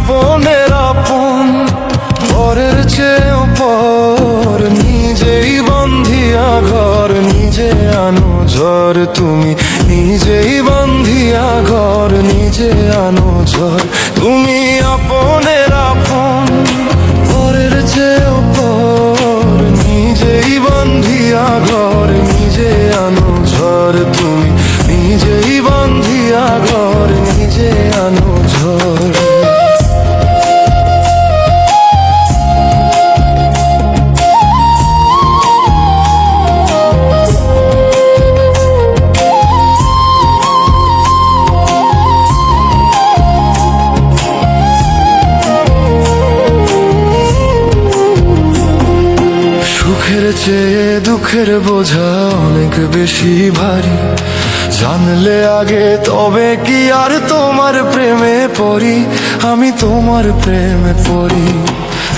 আপনের আপন, পরের চেয়েও পর, নিজেই বন্ধিয়া ঘর, নিজে আনো ঝড়। তুমি নিজেই বন্ধিয়া ঘর, নিজে আনো ঝড়। তুমি আপনের আপন, পরের চেয়েও পর, নিজেই বন্ধিয়া ঘর, নিজে আনো ঝড়। তুমি নিজেই বন্ধিয়া ঘর, নিজে আনো ঝড়। সুখের চেয়ে দুঃখের বোঝা অনেক বেশি ভারী, জানলে আগে তবে কি আর তোমার প্রেমে পড়ি, আমি তোমার প্রেমে পড়ি।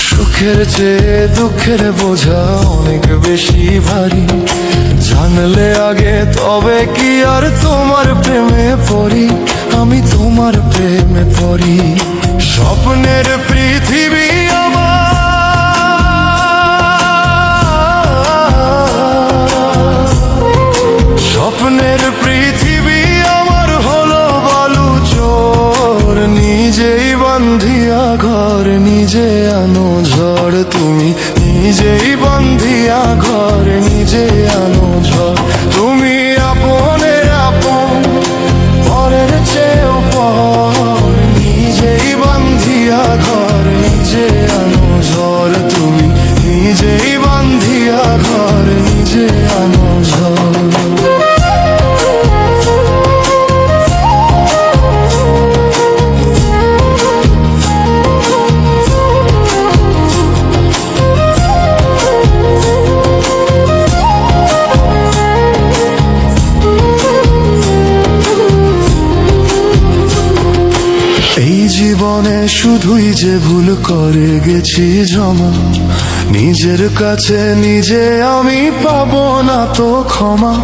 সুখের চেয়ে দুঃখের বোঝা অনেক বেশি ভারী, জানলে আগে তবে কি আর তোমার প্রেমে পড়ি, আমি তোমার প্রেমে পড়ি। স্বপ্নের পৃথিবী স্বপ্নের পৃথিবী আমার হলো বালু চোর, নিজেই বন্ধিয়া ঘর, নিজে আনো ঝড়। তুমি নিজেই বন্ধিয়া ঘর, নিজে আনো ঝড়। তুমি আপনের আপন, পরের চেয়েও পর, নিজেই বন্ধিয়া ঘর, নিজে আনো ঝড়। তুমি নিজেই বন্ধিয়া ঘর, নিজে আনো ঝড়। জীবনে শুধুই যে ভুল করে গেছি জমা, নিজের কাছে নিজে আমি পাবো না তো ক্ষমা,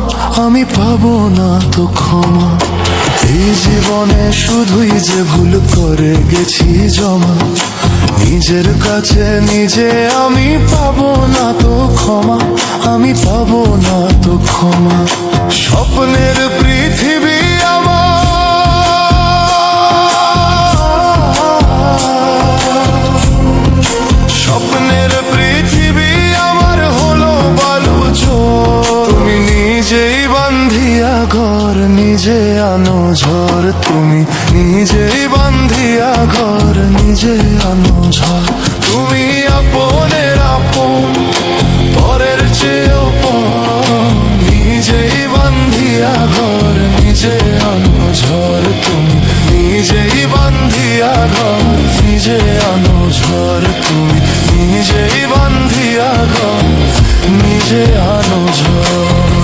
আমি পাবো না তো ক্ষমা। এই জীবনে শুধুই যে ভুল করে গেছি জমা, নিজের কাছে নিজে আমি পাবো না তো ক্ষমা, আমি পাবো না তো ক্ষমা। স্বপ্নের পৃথিবী স্বপ্নের পৃথিবী আমার হলো বালু চোর, তুমি নিজেই বন্ধিয়া ঘর, নিজে আনো ঝড়। তুমি নিজেই বন্ধিয়া ঘর, নিজে আনো ঝড়। তুমি আপনের আপন, পরের চেয়েও পর, নিজেই বন্ধিয়া ঘর, নিজে আনো ঝড়। তুমি নিজেই বন্ধিয়া ঘর, নিজে আনো ঝড়। তুমি নিজেই বন্ধিয়া ঘর, নিজে আনো ঝড়।